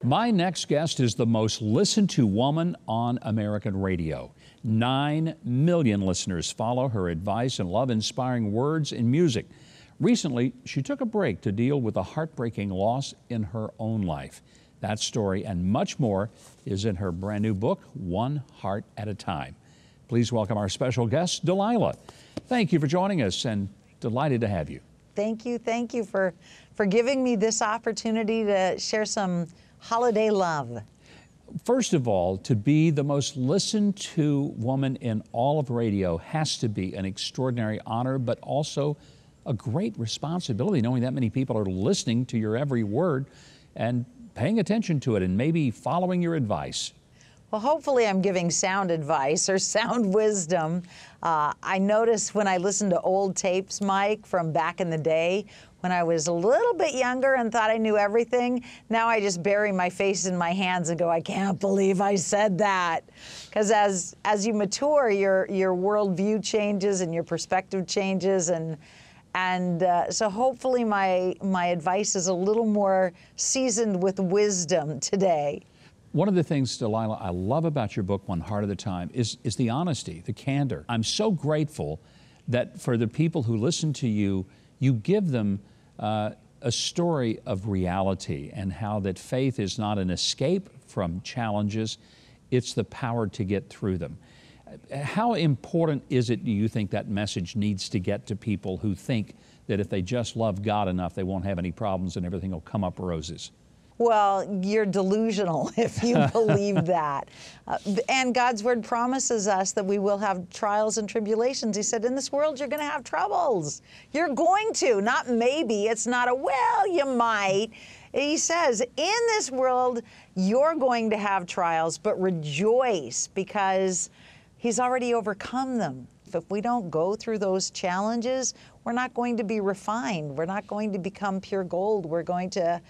My next guest is the most listened to woman on American radio. 9 million listeners follow her advice and love inspiring words and music. Recently, she took a break to deal with a heartbreaking loss in her own life. That story and much more is in her brand new book, One Heart at a Time. Please welcome our special guest, Delilah. Thank you for joining us and delighted to have you. Thank you for giving me this opportunity to share some holiday love. First of all, to be the most listened to woman in all of radio has to be an extraordinary honor, but also a great responsibility, knowing that many people are listening to your every word and paying attention to it and maybe following your advice. Well, hopefully I'm giving sound advice or sound wisdom. I noticed when I listened to old tapes, Mike, from back in the day, when I was a little bit younger and thought I knew everything, now I just bury my face in my hands and go, I can't believe I said that. Because as you mature, your worldview changes and your perspective changes, and so hopefully my advice is a little more seasoned with wisdom today. One of the things, Delilah, I love about your book, One Heart at a Time, is the honesty, the candor. I'm so grateful that for the people who listen to you, you give them a story of reality and how that faith is not an escape from challenges, it's the power to get through them. How important is it, do you think, that message needs to get to people who think that if they just love God enough, they won't have any problems and everything will come up roses? Well, you're delusional if you believe that. And God's Word promises us that we will have trials and tribulations. He said, in this world, you're going to have troubles. You're going to, not maybe. It's not a, well, you might. He says, in this world, you're going to have trials, but rejoice because He's already overcome them. If we don't go through those challenges, we're not going to be refined. We're not going to become pure gold. We're going to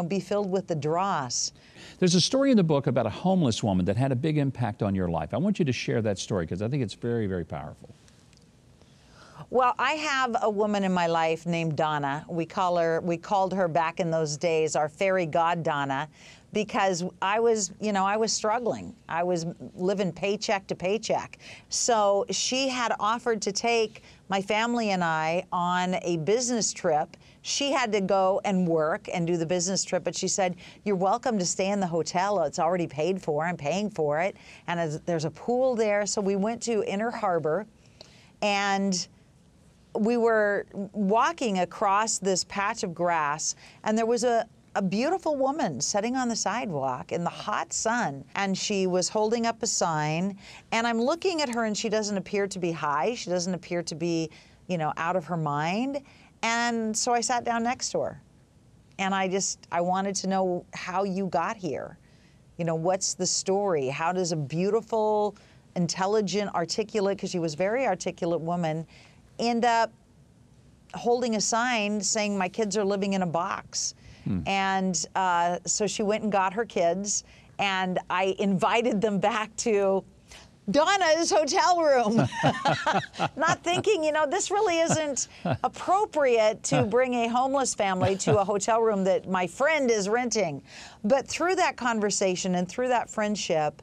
be filled with the dross. There's a story in the book about a homeless woman that had a big impact on your life. I want you to share that story because I think it's very, very powerful. Well, I have a woman in my life named Donna. We called her back in those days our fairy god Donna, because I was struggling. I was living paycheck to paycheck. So she had offered to take my family and I on a business trip. She had to go and work and do the business trip, but she said, you're welcome to stay in the hotel. It's already paid for. I'm paying for it. And there's a pool there. So we went to Inner Harbor, and we were walking across this patch of grass, and there was a beautiful woman sitting on the sidewalk in the hot sun, and she was holding up a sign, and I'm looking at her, and she doesn't appear to be high. She doesn't appear to be, out of her mind. And so I sat down next to her, and I wanted to know how you got here. What's the story? How does a beautiful, intelligent, articulate, because she was a very articulate woman, end up holding a sign saying my kids are living in a box? And so she went and got her kids, and I invited them back to Donna's hotel room, not thinking, this really isn't appropriate to bring a homeless family to a hotel room that my friend is renting. But through that conversation and through that friendship,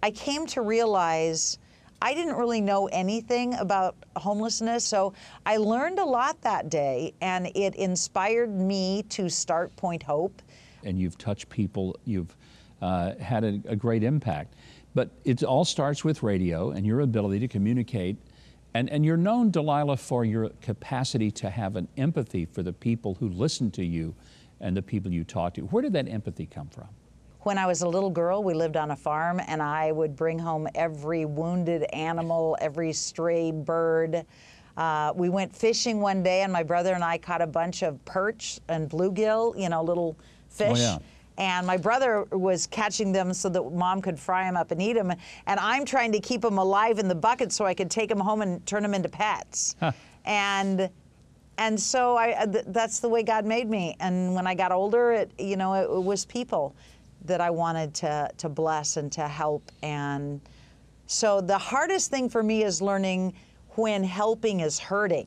I came to realize I didn't really know anything about homelessness, so I learned a lot that day, and it inspired me to start Point Hope. And you've touched people, you've had a great impact. But it all starts with radio and your ability to communicate. And you're known, Delilah, for your capacity to have an empathy for the people who listen to you and the people you talk to. Where did that empathy come from? When I was a little girl, we lived on a farm, and I would bring home every wounded animal, every stray bird. We went fishing one day, and my brother and I caught a bunch of perch and bluegill, little fish. Oh, yeah. And my brother was catching them so that Mom could fry them up and eat them. And I'm trying to keep them alive in the bucket so I could take them home and turn them into pets. Huh. And so that's the way God made me. And when I got older, it was people that I wanted to bless and to help. And so the hardest thing for me is learning when helping is hurting,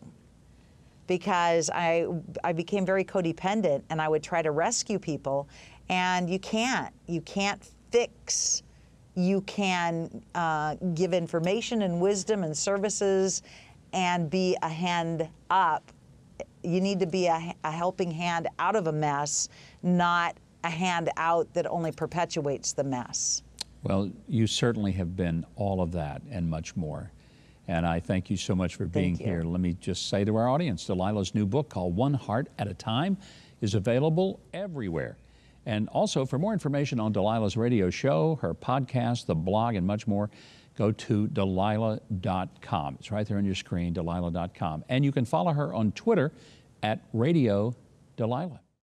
because I became very codependent, and I would try to rescue people. And you can't fix. You can give information and wisdom and services and be a hand up. You need to be a helping hand out of a mess, not a hand out that only perpetuates the mess. Well, you certainly have been all of that and much more. And I thank you so much for being here. Let me just say to our audience, Delilah's new book called One Heart at a Time is available everywhere. And also, for more information on Delilah's radio show, her podcast, the blog, and much more, go to Delilah.com. It's right there on your screen, Delilah.com. And you can follow her on Twitter at Radio Delilah.